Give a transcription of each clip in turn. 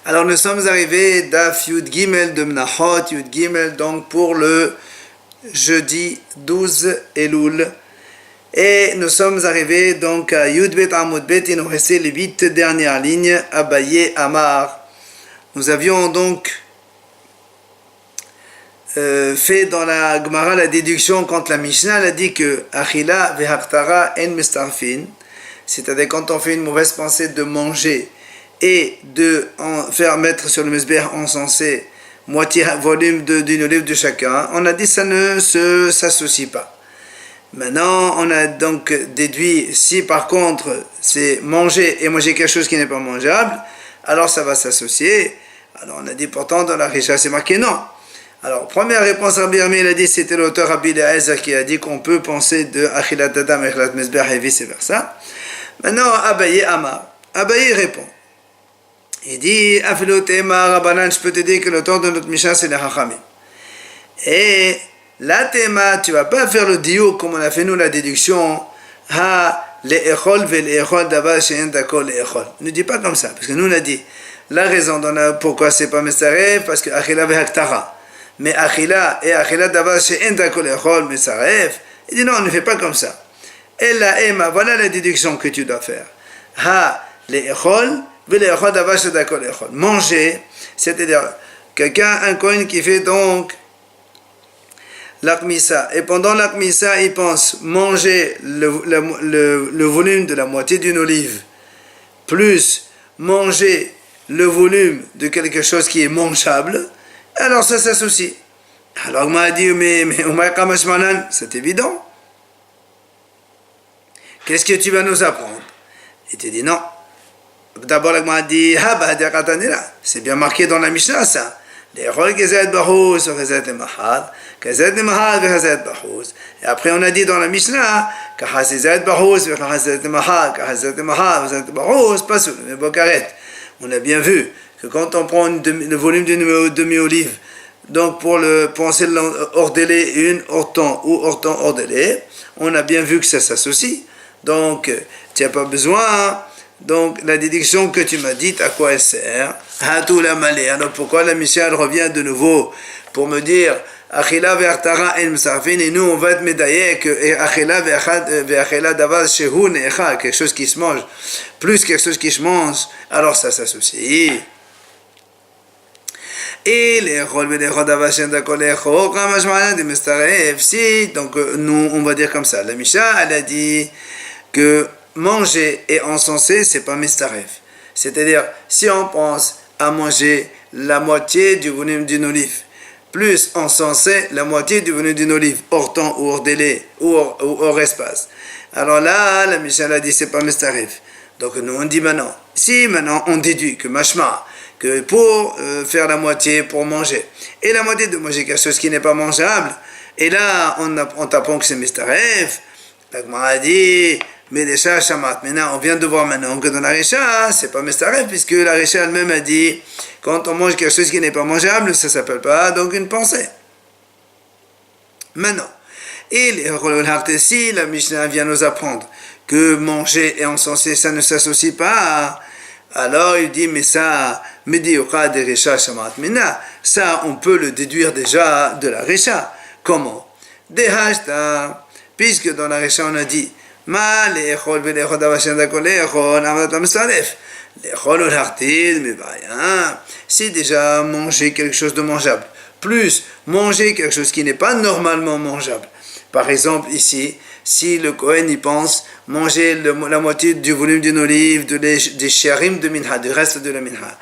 Alors nous sommes arrivés d'Af Yud Gimel de Menachot, Yud Gimel, donc pour le jeudi 12 Elul. Et nous sommes arrivés donc à Yud Bet Amud Bet, il nous restait les 8 dernières lignes, Abaye Amar. Nous avions donc fait dans la Gemara la déduction quand la Mishnah a dit que Achila vehaktara en mistarfin, c'est-à-dire quand on fait une mauvaise pensée de manger et de faire mettre sur le mesbeh encensé moitié volume d'une olive de chacun, on a dit ça ne s'associe pas. Maintenant, on a donc déduit, si par contre c'est manger et manger quelque chose qui n'est pas mangeable, alors ça va s'associer. Alors on a dit pourtant dans la Risha c'est marqué non. Alors première réponse, Rabbi Yirmiyah il a dit, c'était l'auteur Rabbi Eliezer qui a dit qu'on peut penser de Achilat Adam et Achilat Mesbeh et vice versa. Maintenant Abaye Amar, Abaye répond. Il dit, Afilot Ema Rabbanan, je peux te dire que l'auteur de notre Mishnah c'est les Chachamim. Et la Tema, tu vas pas faire le diou comme on a fait nous la déduction, ha le'echol ve'le'echol davar she'en dako le'echol. Ne dis pas comme ça, parce que nous on a dit, la raison pourquoi c'est pas Mesaref, parce que Achila ve'haktara. Mais Achila et Achila davar she'en dako le'echol Mesaref, il dit non, on ne fait pas comme ça. Et la Ema, voilà la déduction que tu dois faire. Ha le'echol manger, c'est-à-dire quelqu'un, un Kohen qui fait donc l'Akmissa, et pendant l'Akmissa il pense manger le volume de la moitié d'une olive, plus manger le volume de quelque chose qui est mangeable, alors ça s'associe. Alors on m'a dit, mais c'est évident. Qu'est-ce que tu vas nous apprendre? Il te dit non. D'abord, il m'a dit, c'est bien marqué dans la Mishnah, ça. Et après, on a dit dans la Mishnah, on a bien vu que quand on prend le volume d'une demi-olive, donc pour penser ordélé, une orton ou orton ordélé, on a bien vu que ça s'associe. Donc, tu n'as pas besoin. Donc, la déduction que tu m'as dite, à quoi elle sert? Alors, pourquoi la Mishnah revient de nouveau pour me dire Achila ve'achtara en msarfin, et nous, on va être médaillé que Achila ve'achila davar shehu ne'echa, quelque chose qui se mange, plus quelque chose qui se mange, alors ça s'associe. Et les rôles de davar shen dakol echo, kamashmana de mestaref, si, donc, nous, on va dire comme ça. La Mishnah, elle a dit que manger et encenser, c'est pas mistaref. C'est-à-dire, si on pense à manger la moitié du volume d'une olive, plus encenser la moitié du volume d'une olive, hors temps ou hors délai, ou hors espace. Alors là, la Mishnah a dit, c'est pas mistaref. Donc nous, on dit maintenant, si maintenant on déduit que mashma, que pour faire la moitié pour manger, et la moitié de manger quelque chose qui n'est pas mangeable, et là, on t'apprend que c'est mistaref, la Gemara a dit, mais les chats shamat. Maintenant, on vient de voir maintenant que dans la Risha, c'est pas Mestaref, puisque la Risha elle-même a dit, quand on mange quelque chose qui n'est pas mangeable, ça s'appelle pas donc une pensée. Maintenant, et si la Mishnah vient nous apprendre que manger et encenser, ça ne s'associe pas, alors il dit, mais ça, Medioka de Risha shamat. Maintenant, ça, on peut le déduire déjà de la Risha. Comment? Dehashta, puisque dans la Risha, on a dit, מה לאכול ולאכול דבר שאין דקו לאכול, אבל אתה מסרף. לאכול ולהחטיל מבעיה. C'est déjà manger quelque chose de mangeable, plus manger quelque chose qui n'est pas normalement mangeable. Par exemple, ici, si le Kohen y pense manger la moitié du volume d'une olive, des sharim de minha, du reste de la minha.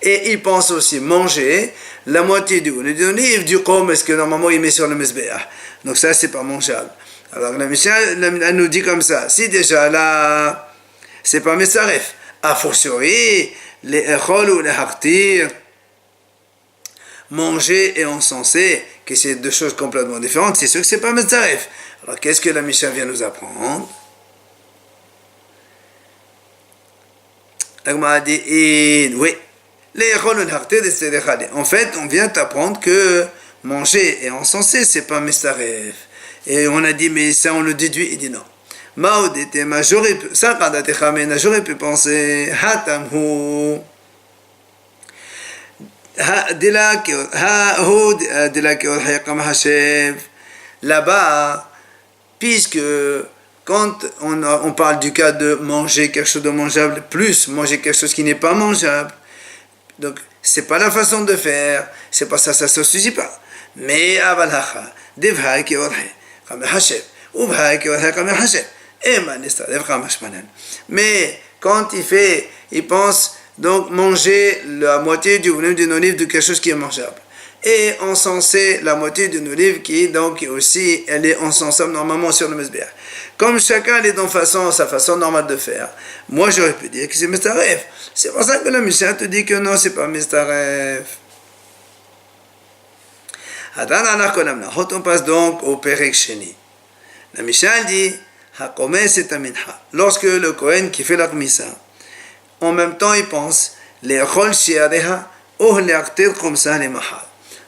Et il pense aussi manger la moitié du volume d'une olive, du qom, est-ce que normalement il met sur le mesbéah. Donc ça, c'est pas mangeable. Alors la Mishnah elle nous dit comme ça, si déjà là, c'est pas Mesaref, a fortiori, les echol ou les haktir, manger et encenser, que c'est deux choses complètement différentes, c'est sûr que c'est pas Mesaref. Alors qu'est-ce que la Mishnah vient nous apprendre? La Gemara dit, oui, les echol ou les haktir, en fait, on vient t'apprendre que manger et encenser, c'est pas Mesaref. Et on a dit, mais ça on le déduit, il dit non. J'aurais pu penser, Hatamhu, Là-bas, puisque quand on parle du cas de manger quelque chose de mangeable, plus manger quelque chose qui n'est pas mangeable, donc c'est pas la façon de faire, c'est pas ça, ça se suffit pas. Mais mais quand il pense donc manger la moitié du volume d'une olive de quelque chose qui est mangeable. Et encenser la moitié d'une olive qui donc aussi, elle est encensable normalement sur le mesbéach. Comme chacun est dans sa façon normale de faire, moi j'aurais pu dire que c'est mistaref. C'est pour ça que la Mishnah te dit que non, c'est pas mistaref. On passe donc au Perek Sheni. La Mishnah dit, lorsque le Kohen qui fait la Kmissa, en même temps il pense, les rol shiareha, ou les aktir comme ça les mahal.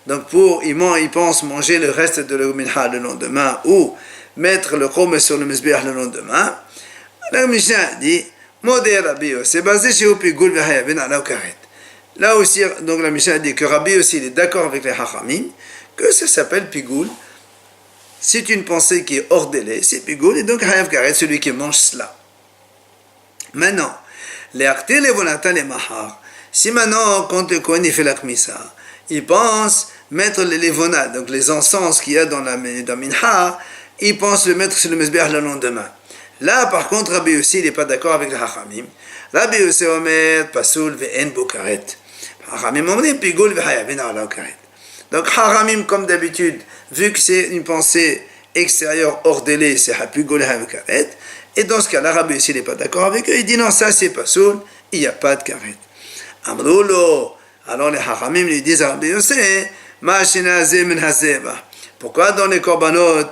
Donc il pense manger le reste de le minha le lendemain ou mettre le chom sur le misbeach le lendemain. La Mishnah dit, modé Rabbi, c'est basé chez Opigul v'hayavin ala karet. Là aussi, donc la Mishnah dit que Rabbi aussi il est d'accord avec les hachamim que ça s'appelle pigoul. C'est une pensée qui est hors délai, c'est pigoul, et donc hayav karet, celui qui mange cela. Maintenant, les aktir les volata les mahar. Si maintenant, quand le Kohen fait la kmissa, il pense mettre les levona, donc les encens qu'il y a dans minha, il pense le mettre sur le mesbéach le lendemain. Là, par contre, Rabbi Yossi, il n'est pas d'accord avec le hachamim. Rabbi Yossi omer pasul ve'en bo karet. Hachamim omrim pigul ve'hayavin ala karet. Donc, hachamim, comme d'habitude, vu que c'est une pensée extérieure hors délai, c'est pigul ve'hayavin karet. Et dans ce cas-là, Rabbi Yossi n'est pas d'accord avec eux. Il dit non, ça c'est pasul, il n'y a pas de karet. Amroulo. Alors les hachamim lui disent à Rabbi Yossi, pourquoi dans les korbanot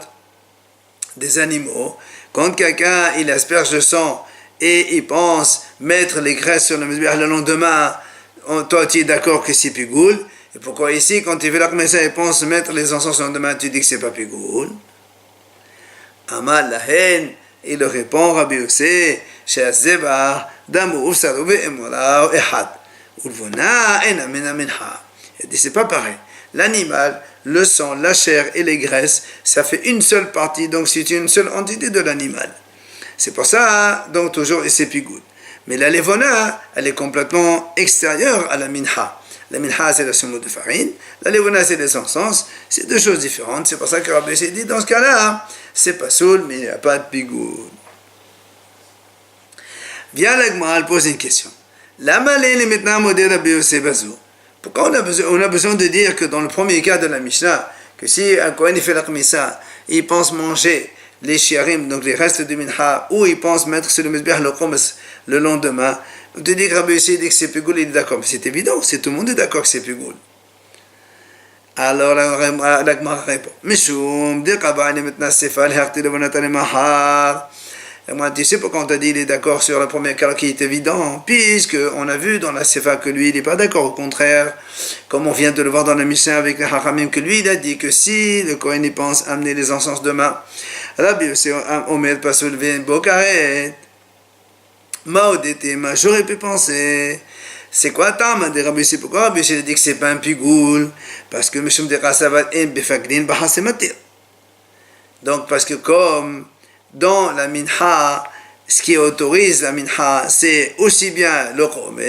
des animaux, quand quelqu'un il asperge le sang et il pense mettre les graisses sur le misbeach le lendemain, toi tu es d'accord que c'est pigoul, et pourquoi ici quand il fait la kmessa il pense mettre les encens le lendemain, tu dis que c'est pas pigoul? Amal lahen, il le répond Rabbi Yossi, she'azeba damu ufsaru ve'emora ehad. Il dit c'est pas pareil. L'animal, le sang, la chair et les graisses, ça fait une seule partie, donc c'est une seule entité de l'animal. C'est pour ça, donc toujours, et c'est pigoud. Mais la levona, elle est complètement extérieure à la minha. La minha, c'est la semoule de farine. La levona, c'est les encens. C'est deux choses différentes. C'est pour ça que Rabbi s'est dit, dans ce cas-là, c'est pas soul, mais il n'y a pas de pigoud. Viens l'agma, elle pose une question. Pourquoi on a besoin de dire que dans le premier cas de la Mishnah, que si un Kohen fait la Kmissa, il pense manger les shiarim, donc les restes du minha, ou il pense mettre sur le misbeach le chomes le lendemain, on te dit que Rabbi Yossi dit que c'est pigoul, il est d'accord. Mais c'est évident, tout le monde est d'accord que c'est pigoul. Alors la Gemara répond, Mishum, Dirkabani maintenant Sefal, Herti de Bonatane Mahar. Et moi, tu sais pourquoi on t'a dit il est d'accord sur le premier cas qui est évident, puisque on a vu dans la Sefa que lui il n'est pas d'accord, au contraire, comme on vient de le voir dans la Mishnah avec le Hachamim, que lui il a dit que si le Kohen il pense amener les encens demain, Rabbi Yossi Omer pas soulever une bokaret, Maodetema, j'aurais pu penser. C'est quoi Tam de Rabbi Yossi? Pourquoi Rabbi Yossi a dit que c'est pas un pigoul? Parce que Mishum de Rasavat en Befaglin Bahasematir. Donc parce que comme dans la minha, ce qui autorise la minha, c'est aussi bien le chomes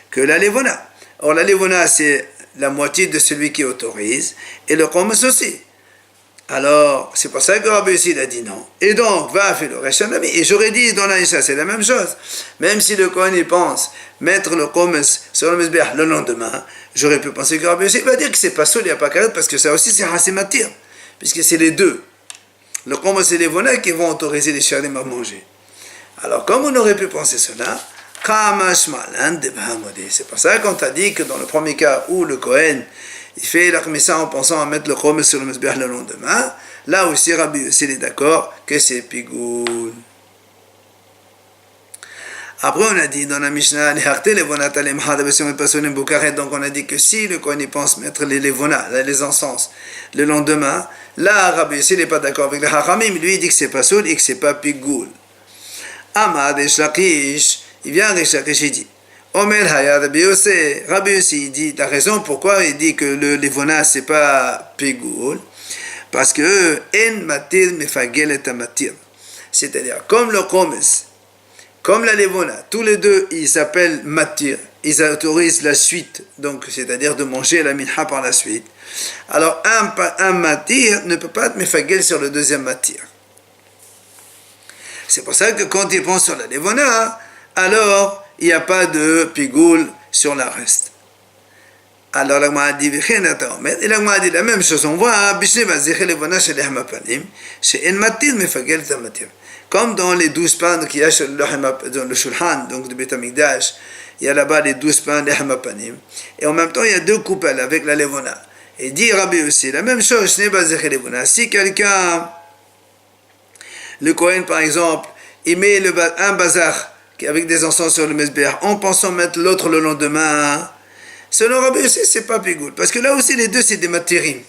que la levona. Or la levona, c'est la moitié de celui qui autorise, et le chomes aussi. Alors, c'est pour ça que Rabbi Yossi a dit non. Et donc, va faire le Reshanami. Et j'aurais dit dans la Isha, c'est la même chose. Même si le Kohen il pense mettre le chomes sur le misbeach le lendemain, j'aurais pu penser que Rabbi Yossi va dire que c'est pas seul, il n'y a pas karet, parce que ça aussi c'est hasimatir, puisque c'est les deux. Le chomes et les volets qui vont autoriser les shiarim à manger. Alors, comme on aurait pu penser cela, c'est pour ça qu'on t'a dit que dans le premier cas où le Kohen il fait la kmissa en pensant à mettre le chomes sur le misbeach le lendemain, là aussi Rabbi Yossi est d'accord que c'est pigoul. Après on a dit dans la Mishnah, donc on a dit que si le Kohen il pense mettre les levona, les encens, le lendemain, là Rabbi Yossi n'est pas d'accord avec le Hachamim, lui il dit que c'est pas soul et que c'est pas pigoul. Amad et Shlakish, il vient avec Shlakish, il dit, Omer Haya Rabbi Yossi. Rabbi Yossi, il dit, la raison pourquoi il dit que le Levona, c'est pas Pigoul, parce que En Matir Mefagel et Matir. C'est-à-dire, comme le Chomes, comme la Levona, tous les deux, ils s'appellent Matir, ils autorisent la suite, donc c'est-à-dire de manger la minha par la suite. Alors, un Matir ne peut pas être Mefagel sur le deuxième Matir. C'est pour ça que quand il pense sur la Levona, alors il n'y a pas de pigoul sur la reste. Alors l'agma a dit, et l'agma a dit la même chose, on voit, comme dans les 12 pains qui y a dans le shulhan, donc de Beth Amikdash, il y a là-bas les 12 pains d'Ehm Panim, et en même temps il y a deux coupelles avec la Levona. Et dit Rabbi aussi, la même chose, si quelqu'un, le Kohen par exemple, il met un bazar avec des encens sur le mesbeh en pensant mettre l'autre le lendemain, selon Rabbi aussi c'est pas pigoul, parce que là aussi les deux c'est des matirim.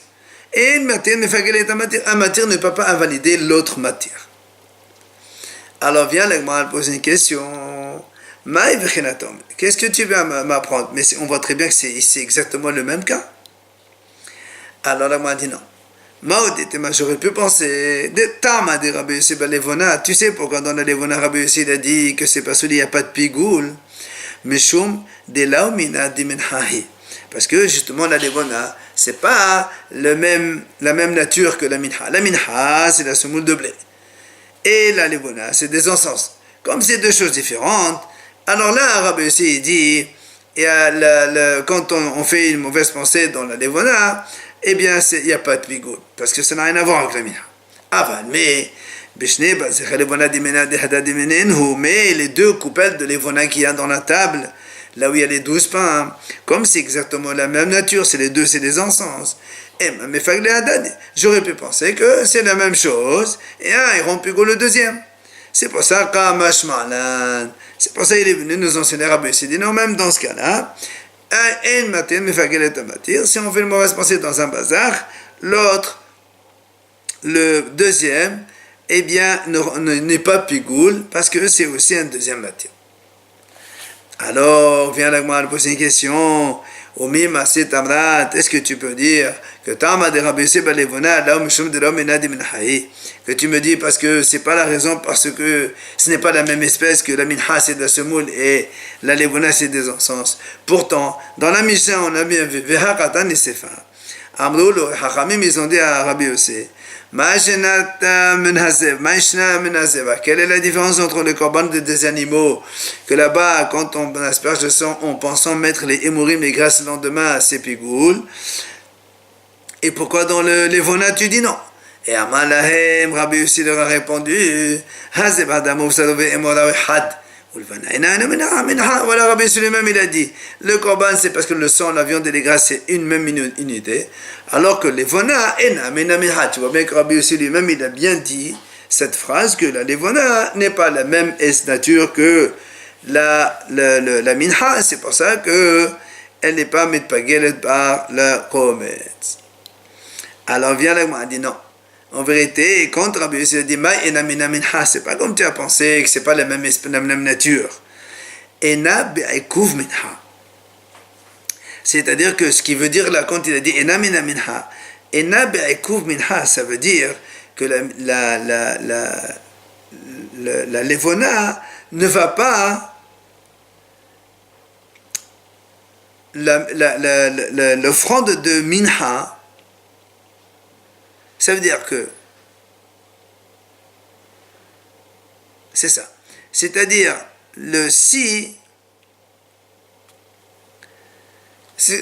Et une matière, un matière ne peut pas invalider l'autre matière. Alors vient l'Agma poser une question. Qu'est-ce que tu veux m'apprendre? Mais on voit très bien que c'est exactement le même cas. Alors l'Agma dit non. J'aurais pu penser, tu sais pourquoi dans la Levona Rabbi Yossi a dit que c'est parce qu'il n'y a pas de pigoul, parce que justement la Levona c'est pas la même nature que la minha. La minha c'est la semoule de blé et la Levona c'est des encens. Comme c'est deux choses différentes, alors là Rabbi Yossi dit et quand on fait une mauvaise pensée dans la Levona, eh bien, il n'y a pas de pigoul, parce que ça n'a rien à voir avec la minha. Mais les deux coupelles de l'Evona qu'il y a dans la table, là où il y a les 12 pains, comme c'est exactement la même nature, c'est les deux, c'est des encens. Mais j'aurais pu penser que c'est la même chose, et ils rompt pigoul le deuxième. C'est pour ça qu'il est venu nous enseigner Rabbi Yossi. Il dit non, même dans ce cas-là, si on fait une mauvaise pensée dans un bazar, l'autre, le deuxième, eh bien, n'est pas pigoul, parce que c'est aussi un deuxième matière. Alors, vient l'Agma poser une question. Est-ce que tu peux dire que que tu me dis parce que c'est pas la raison, parce que ce n'est pas la même espèce, que la minha c'est de la semoule et la levona c'est des encens. Pourtant, dans la Mishnah on a bien vu Vehakatan et Sefa. Amrou Hachamim ils ont dit à Rabbi Yossi, quelle est la différence entre le korban des animaux, que là-bas, quand on asperge le sang, on pensant mettre les hémorrhimes, les grâces le lendemain, c'est pigoul, et pourquoi dans le Levona tu dis non? Et Amalahem, Rabbi Yossi leur a répondu, voilà, Rabbi Yossi lui-même il a dit, le korban c'est parce que le sang, la viande et les grâces c'est une même unité, alors que levona, tu vois bien que Rabbi Yossi lui-même il a bien dit cette phrase, que la levona n'est pas la même nature que la minha, c'est pour ça que elle n'est pas mitpagelet par la chometz. Alors vient l'Agma dit non. En vérité, quand Rabbi Yossi a dit Ena mina minha, c'est pas comme tu as pensé que c'est pas la même nature. Ena be'ekuv minha. C'est-à-dire que ce qui veut dire là, quand il a dit Ena mina minha, Ena be'ekuv minha, ça veut dire que la levona ne va pas, l'offrande de minha, ça veut dire que c'est ça. C'est-à-dire le si,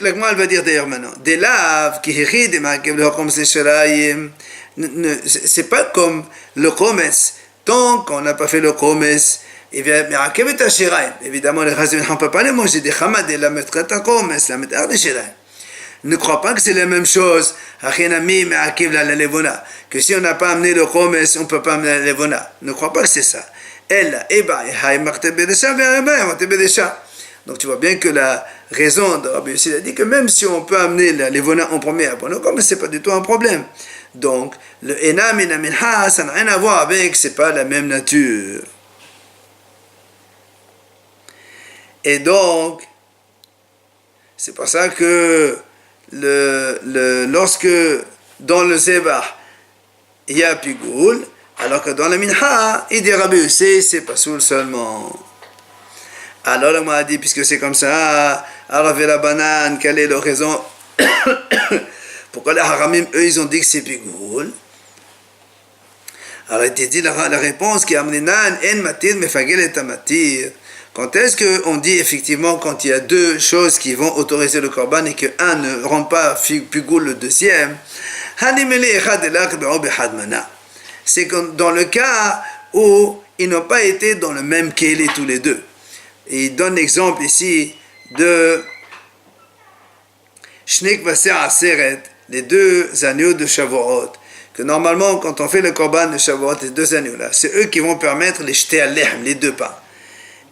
l'agma elle va dire d'ailleurs maintenant, des laves qui hiride c'est pas comme le chomes, tant qu'on n'a pas fait le chomes, évidemment les chazim on ne peut pas les manger des chamad et la mettre à chomes, la mettre à shiraim. Ne crois pas que c'est la même chose que si on n'a pas amené le chomes, on ne peut pas amener la levona. Ne crois pas que c'est ça. Donc tu vois bien que la raison de Rabbi Yossi a dit que même si on peut amener la levona en premier, comme c'est pas du tout un problème. Donc le ena mina minha, ça n'a rien à voir avec, c'est pas la même nature. Et donc, c'est pour ça que lorsque dans le Zebah, il y a Pigoul, alors que dans le Minha, il dit Rabbi Hussé, c'est pas soul seulement. Alors on m'a dit, puisque c'est comme ça, Aravé la banane, quelle est la raison? Pourquoi les Haramim, eux, ils ont dit que c'est Pigoul? Alors il dit la réponse qui est Amrinan, En matir, mefagel et amatir. Quand est-ce qu'on dit effectivement quand il y a deux choses qui vont autoriser le korban et que un ne rend pas Pigoul le deuxième? C'est dans le cas où ils n'ont pas été dans le même keli tous les deux. Et il donne l'exemple ici de Shnek Vaser Aseret, les deux agneaux de Shavuot. Que normalement, quand on fait le korban de Shavuot, les deux agneaux-là, c'est eux qui vont permettre les jeter à l'air, les deux pas.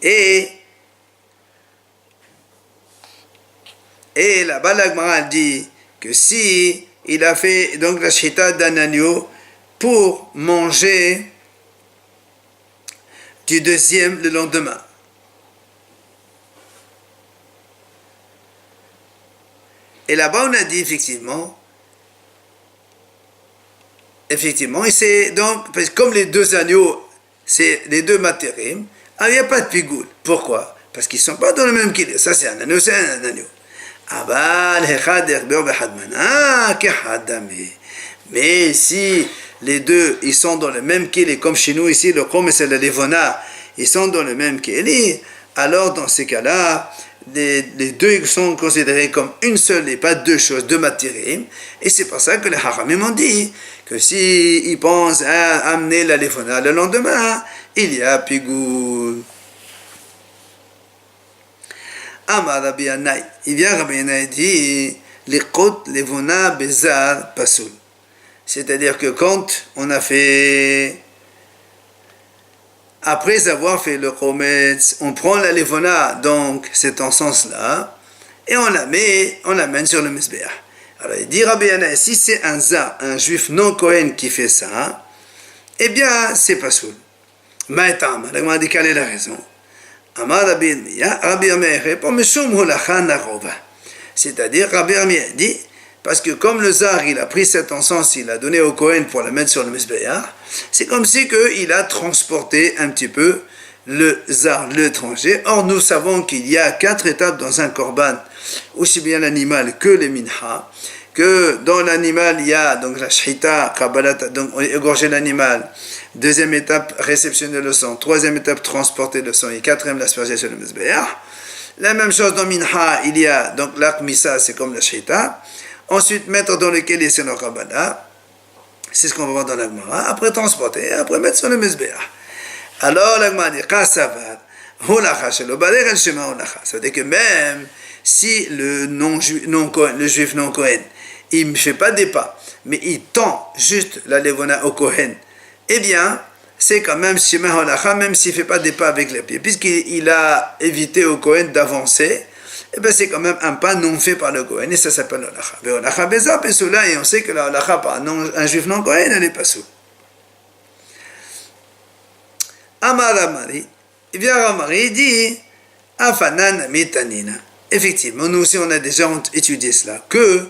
Et là-bas, la Gemara dit que si il a fait donc la shita d'un agneau pour manger du deuxième le lendemain. Et là-bas, on a dit effectivement, et c'est donc, parce que comme les deux agneaux, c'est les deux matérim, il n'y a pas de pigoul. Pourquoi? Parce qu'ils ne sont pas dans le même kilo. Ça, c'est un agneau, c'est un agneau. Mais si les deux, ils sont dans le même kili, comme chez nous ici, le chom et le levona, ils sont dans le même kili, alors dans ces cas-là, les deux sont considérés comme une seule et pas deux choses, deux matirim. Et c'est pour ça que les haramim ont dit que si ils pensent à amener la levona le lendemain, il y a pigoul. Amar Rabbi Yannai, il vient Rabbi Yannai dit Liqot levona bezar pasoul. C'est-à-dire que quand on a fait, après avoir fait le chometz, on prend la levona, donc cet encens-là, et on l'amène sur le misbéach. Alors il dit Rabbi Yannai, si c'est un zar, un juif non Kohen qui fait ça, eh bien c'est pasoul. Maïtam, la Gemara dit quelle est la raison? Amar Rabbi Yirmiyah, Rabbi Yirmiyah répond, c'est-à-dire, Rabbi Yirmiyah dit, parce que comme le zar, il a pris cet encens, il a donné au Kohen pour le mettre sur le Mizbeach, c'est comme si il a transporté un petit peu le zar, l'étranger. Or, nous savons qu'il y a 4 étapes dans un korban, aussi bien l'animal que les minha, que dans l'animal, il y a donc la shita, kabbalat, donc égorger l'animal. Deuxième étape, réceptionner le sang. Troisième étape, transporter le sang. Et quatrième, l'asperger sur le mizbeach. La même chose dans minha, il y a donc l'akmisa, c'est comme la shita. Ensuite, mettre dans le keli, c'est le kabbalah. C'est ce qu'on va voir dans la Gemara. Après, transporter, après mettre sur le mizbeach. Alors, la Gemara dit, kasavar, holacha, shelo barer el shema holacha. Ça veut dire que même si le juif non Kohen, il ne fait pas des pas, mais il tend juste la levona au Kohen, eh bien, c'est quand même Shema Holacha, même s'il ne fait pas des pas avec les pieds. Puisqu'il a évité au Kohen d'avancer, eh bien, c'est quand même un pas non fait par le Kohen, et ça s'appelle Holacha. Mais Holacha Beza, et on sait que la Holacha par un juif non Kohen, elle n'est pas sous. Amar Amari, il vient Amari, il dit, Afanan Mitanina. Effectivement, nous aussi on a déjà étudié cela, que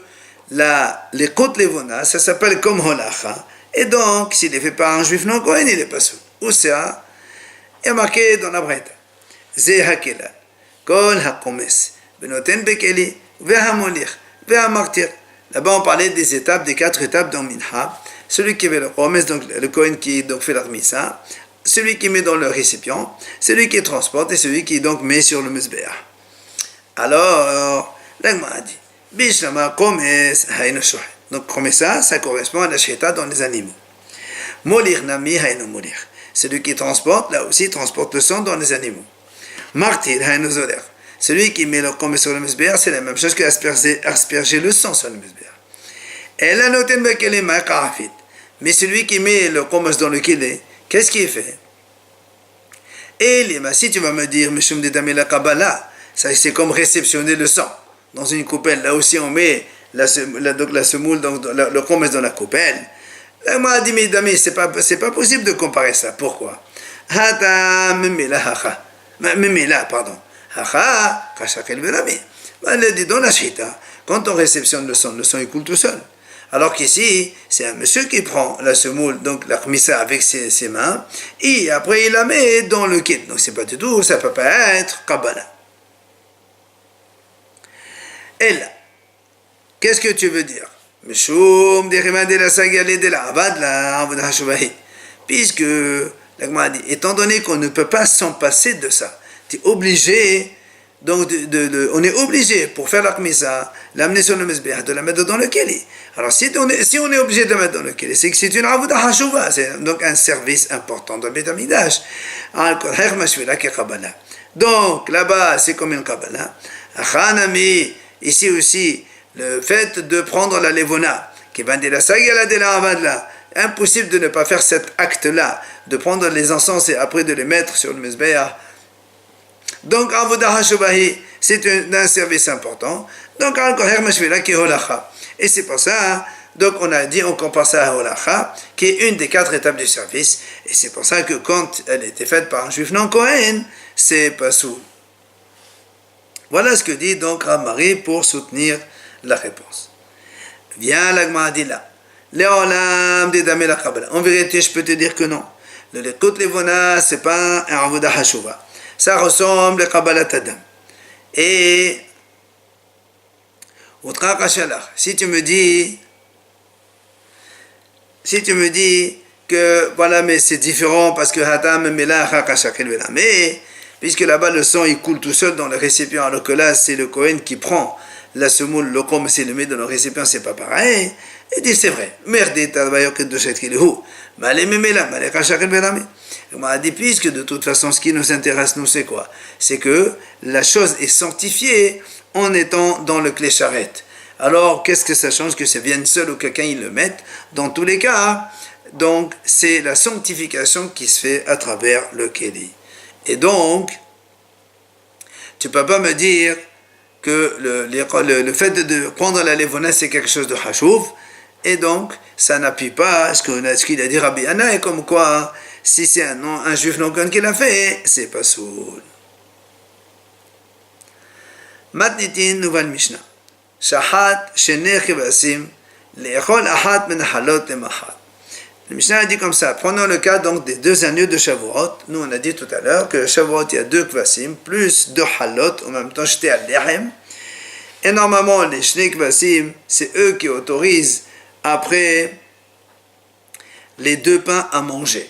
les côtes levona, ça s'appelle comme holacha, et donc s'il est fait par un juif non Kohen, il n'est pas sous. Où ça? Il y a marqué dans la Braïta, Ze hakela, kol hakomes, benoten bekeli, vehamolir, vehamartir. Là-bas on parlait des étapes, des 4 étapes dans Minha. Celui qui fait le chomes, donc le Kohen qui donc fait l'armisa, celui qui met dans le récipient, celui qui transporte et celui qui donc met sur le mizbeach. Alors, la Gemara dit, Bishlama Komes Haïno Shohet. Donc, Komesa, ça correspond à la sheta dans les animaux. Molir Nami Haïno Molir. Celui qui transporte, là aussi, transporte le sang dans les animaux. Martir Haïno Zoler. Celui qui met le Komes sur le Mizbeach, c'est la même chose que asperger le sang sur le Mizbeach. Et la noten Bekele Ma'karafit. Mais celui qui met le Komes dans le Kile, qu'est-ce qu'il fait? Et si tu vas me dire, Mishum de Damé la Kabbalah, ça, c'est comme réceptionner le sang dans une coupelle. Là aussi, on met la semoule, donc le chomes dans la coupelle. Là, moi, dit, mes amis, c'est pas possible de comparer ça. Pourquoi? Elle dit dans la shita, quand on réceptionne le sang il coule tout seul. Alors qu'ici, c'est un monsieur qui prend la semoule, donc la khmissa avec ses mains, et après il la met dans le kit. Donc c'est pas du tout, ça peut pas être Kabbalah. Et là, qu'est-ce que tu veux dire? Puisque, l'Agma dit, étant donné qu'on ne peut pas s'en passer de ça, tu es obligé, donc on est obligé pour faire la khmissa, l'amener sur le mezbeah, de la mettre dans le keli. Alors si on est obligé de la mettre dans le keli, c'est que c'est une avodah hashuva, c'est donc un service important dans le Beit HaMikdash. Donc là-bas, c'est comme une Kabbalah. Ici aussi, le fait de prendre la levona, qui va dire la sagala de la avadla, impossible de ne pas faire cet acte-là, de prendre les encens et après de les mettre sur le mezbeah. Donc, avodah hashuvahi, c'est un service important. Donc, et c'est pour ça, donc on a dit, on compare ça à holacha, qui est une des 4 étapes du service. Et c'est pour ça que quand elle était faite par un juif non Kohen, c'est pas sous. Voilà ce que dit donc Rav Mari pour soutenir la réponse. Viens l'Agma dit là. Léolam de Damé la Kabbalah. En vérité, je peux te dire que non. Le Lekut Levona, c'est pas un avodah hashuva. Ça ressemble à Kabbalah Tadam. Et si tu me dis que voilà, mais c'est différent parce que Hatam mais puisque là-bas le sang il coule tout seul dans le récipient, alors que là c'est le Kohen qui prend la semoule, le kom, c'est le met dans le récipient, c'est pas pareil. Il dit c'est vrai. On m'a dit, puisque de toute façon ce qui nous intéresse nous c'est quoi? C'est que la chose est sanctifiée en étant dans le clé charrette. Alors qu'est-ce que ça change que ça vienne seul ou quelqu'un il le mette? Dans tous les cas, donc c'est la sanctification qui se fait à travers le keli. Et donc, tu peux pas me dire que le fait de prendre la levona c'est quelque chose de hashuv, et donc ça n'appuie pas ce qu'il a dit Rabbi Yana, et comme quoi si c'est un juif non qui l'a fait, c'est pas soul. Matnitin, nouvelle Mishnah. Shahat shenei chivasim le'echol ahat min halot lemachat. Le Mishnah a dit comme ça, prenons le cas donc des 2 agneaux de Shavuot. Nous on a dit tout à l'heure que Shavuot il y a 2 kvasim plus 2 halot, en même temps j'étais à l'Ehem. Et normalement les shnei kvasim, c'est eux qui autorisent après les 2 pains à manger.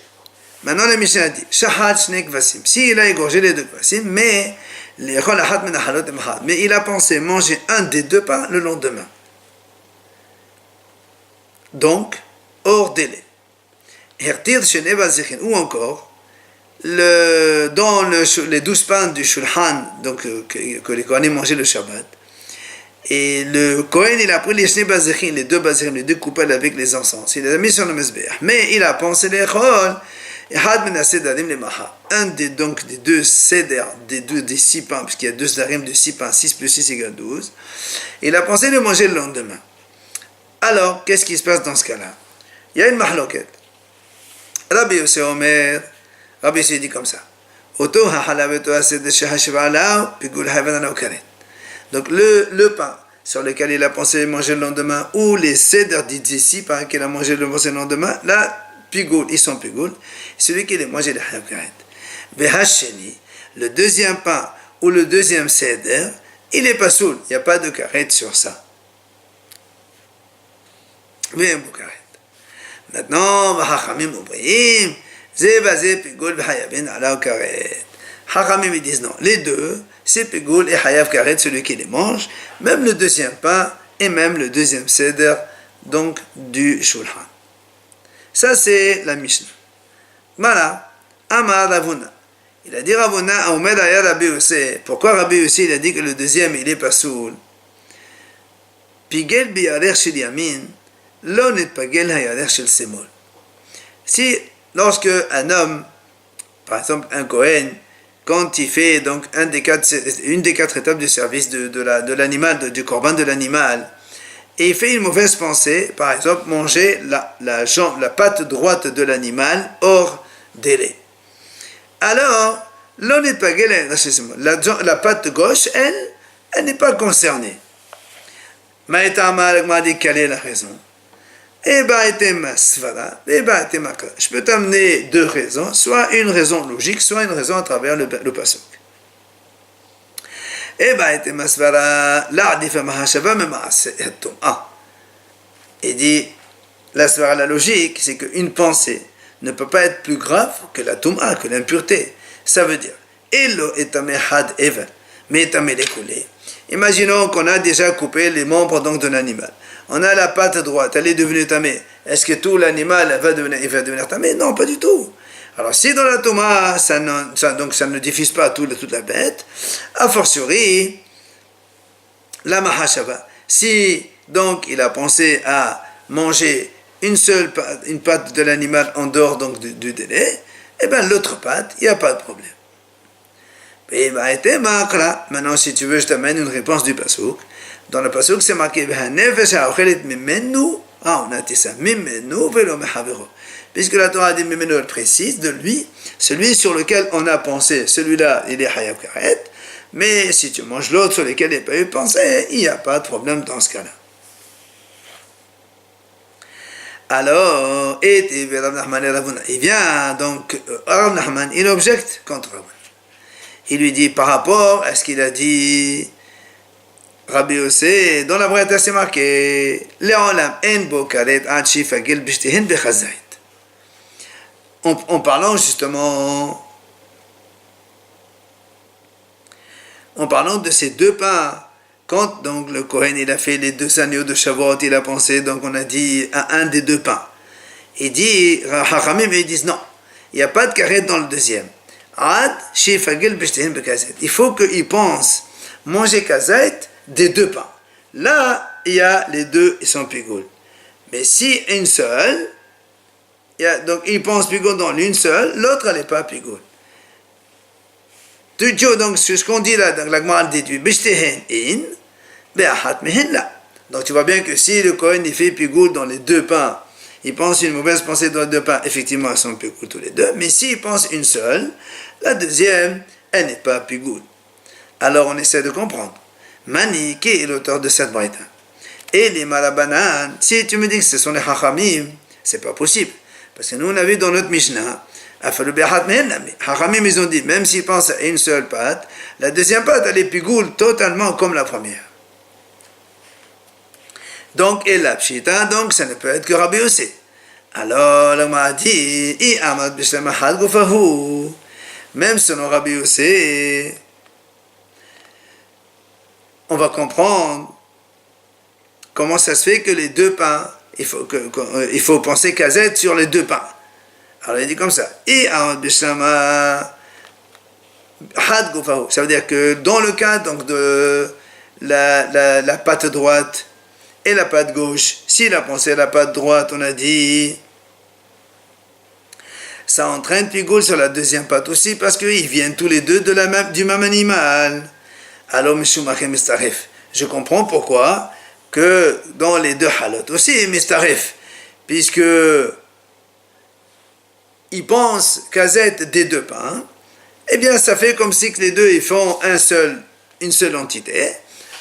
Maintenant le Mishnah a dit, Shahat shnei kvasim, si il a égorgé les 2 kvasim, mais il a pensé manger un des 2 pains le lendemain. Donc, hors délai. Ou encore, dans les 12 pains du Shulchan, donc, que les Kohanim mangeaient le Shabbat, et le Kohen il a pris les 2 bazichim, les 2 coupelles avec les encens, il les a mis sur le Mezbeah, mais il a pensé les chol, un des 2 seder, des 6 pains, puisqu'il y a 2 sedarim de 6 pains, 6 plus 6 égale 12, il a pensé de manger le lendemain. Alors, qu'est-ce qui se passe dans ce cas-là? Il y a une mahloket. Rabbi Yosef Omer, Rabbi Yosef dit comme ça. Donc le pain sur lequel il a pensé manger le lendemain, ou les cèdres des 6 pains qu'il a mangé le lendemain, là, pigoul, ils sont pigoul. Celui qui les mange, il est hayav karet. Vehasheni, le deuxième pain ou le deuxième cèdre, il n'est pas soul, il n'y a pas de karet sur ça. Maintenant, Hachamim oubriyim, zé pigoul v'hayavin ala karet. Hachamim ils disent non, les 2, c'est pigoul et hayav karet, celui qui les mange, même le deuxième pain et même le deuxième cèdre, donc du shulchan. Ça c'est la Mishnah. Voilà, Amar Ravuna. Il a dit Ravuna, Omer aya Rabbi Yosef. Pourquoi Rabbi Yosef il a dit que le deuxième il est pas soul? Pigel biyarer shel yamin. L'on est pagel hayader shel semol. Si, lorsque un homme, par exemple un Kohen, quand il fait donc une des 4 étapes du service de l'animal, du korban de l'animal, et il fait une mauvaise pensée, par exemple manger la patte droite de l'animal hors délai. Alors, la patte gauche, elle n'est pas concernée. Quelle est la raison? Je peux t'amener deux raisons, soit une raison logique, soit une raison à travers le pasuk. Il dit, la logique, c'est qu'une pensée ne peut pas être plus grave que la tum'a, que l'impureté. Ça veut dire, imaginons qu'on a déjà coupé les membres donc d'un animal. On a la patte droite, elle est devenue tamée. Est-ce que tout l'animal va devenir tamé? Non, pas du tout. Alors si dans la tum'a, ça ne diffuse pas toute la bête, a fortiori, la mahashava, si donc il a pensé à manger une patte de l'animal en dehors donc du délai, eh bien l'autre patte, il n'y a pas de problème. Maintenant, si tu veux, je t'amène une réponse du pasuk. Dans le pasuk, c'est marqué on a dit ça, puisque la Torah dit mimenu, elle précise de lui, celui sur lequel on a pensé, celui-là, il est hayav karet, mais si tu manges l'autre sur lequel il n'y a pas eu pensé, il n'y a pas de problème dans ce cas-là. Alors, il vient donc, Rav Nachman, il objecte contre Rav. Il lui dit par rapport à ce qu'il a dit Rabbi Yossé, dans la Braïta c'est marqué Le'olam en bo karet ad shifagil b'shtehen bechazait. En parlant justement, en parlant de ces deux pains, quand donc le Kohen il a fait les deux agneaux de Shavuot, il a pensé, donc on a dit à un des deux pains. Il dit, Hachamim, ils disent non, il n'y a pas de karet dans le deuxième. Il faut qu'il pense manger kazait des deux pains. Là, il y a les deux, ils sont pigoul. Mais si une seule, donc il pense pigoul dans l'une seule, l'autre elle n'est pas pigoul. Donc ce qu'on dit là, donc la Gemara déduit, donc tu vois bien que si le Kohen il fait pigoul dans les deux pains, il pense une mauvaise pensée dans les deux pains, effectivement, elles sont pigoul tous les deux. Mais s'il pense une seule, la deuxième, elle n'est pas pigoul. Alors on essaie de comprendre. Mani, qui est l'auteur de cette braïta? Et les malabanan, si tu me dis que ce sont les hachamim, c'est pas possible. Parce que nous on a vu dans notre Mishnah, hachamim ils ont dit, même s'ils pensent à une seule pâte, la deuxième pâte elle est pigoul totalement comme la première. Donc, et la pshita, donc ça ne peut être que Rabbi Yossé. Alors, la m'a dit, même selon Rabbi Yossé, on va comprendre comment ça se fait que les deux pains, il faut penser kazet sur les deux pains. Alors il dit comme ça, ça veut dire que dans le cas donc, de la patte droite et la patte gauche, s'il a pensé à la patte droite, on a dit, ça entraîne pigoul sur la deuxième patte aussi, parce qu'ils viennent tous les deux du même animal. Alors, je comprends pourquoi que dans les deux halot aussi, mistaref, puisque ils pensent kazet des deux pains, eh bien ça fait comme si que les deux ils font une seule entité,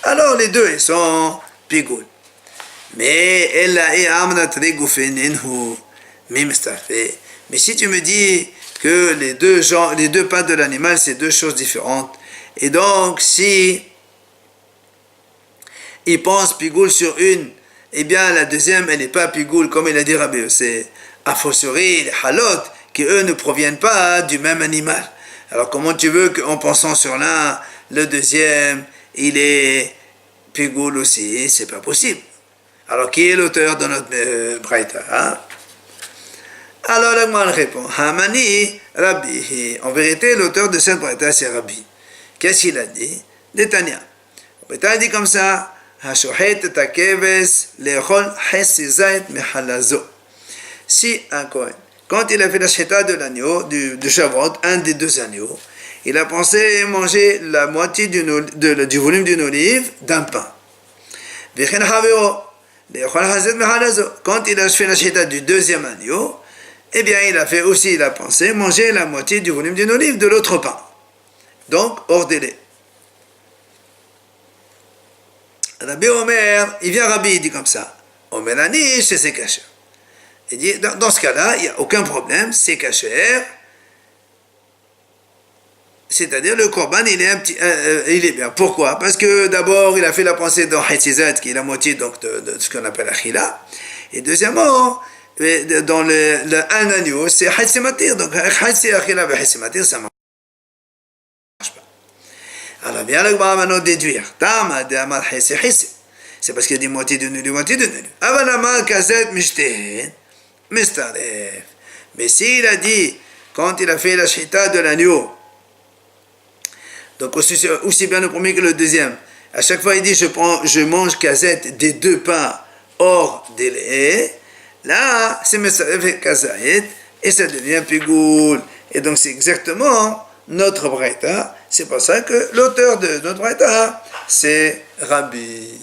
alors les deux ils sont pigoul. Mais si tu me dis que les deux pattes de l'animal c'est deux choses différentes, et donc si il pense pigoul sur une, eh bien la deuxième elle n'est pas pigoul comme il a dit Rabbi Yossé, a fortiori les halot qui eux ne proviennent pas du même animal. Alors comment tu veux qu'en pensant sur l'un, le deuxième il est pigoul aussi? C'est pas possible. Alors, qui est l'auteur de notre braïta? Alors, la Gemara répond, Hamani, Rabbi. En vérité, l'auteur de cette braïta, c'est Rabbi. Qu'est-ce qu'il a dit? Netanya. Braïta a dit comme ça, Hashohet takeves lechol hesizait mehalazo. Si un Kohen, quand il a fait la sheta de l'agneau, de Shavuot, un des deux agneaux, il a pensé manger la moitié du volume d'une olive d'un pain. Vichen haveo. Quand il a fait la shita du deuxième agneau, eh bien il a pensé manger la moitié du volume d'une olive de l'autre pain. donc hors délai. Rabbi Omer, il vient Rabbi, il dit comme ça, Omer Ani, c'est kasher. Il dit, dans ce cas-là, il n'y a aucun problème, c'est kasher. C'est-à-dire le korban, il est bien. Pourquoi? Parce que d'abord, il a fait la pensée dans Hatzizat, qui est la moitié donc, de ce qu'on appelle Achila. Et deuxièmement, dans le Ananio, c'est Hatsimatir. Donc, Hatsi Achila et Hatsimatir, ça ne marche pas. Alors, bien le Gemara maintenant déduire. Tama de Amar Hatsi Hatsi. C'est parce qu'il y a des moitiés de nul, moitié de nul. Avalama Kazet Mishtehen, Mistaref. Mais s'il a dit, quand il a fait la Shita de l'agneau, donc aussi bien le premier que le deuxième. À chaque fois, il dit, je mange kazet des deux pains hors délai. Là, c'est mesaref kazet et ça devient pigoul. Et donc, c'est exactement notre braïta. C'est pour ça que l'auteur de notre braïta, c'est Rabbi.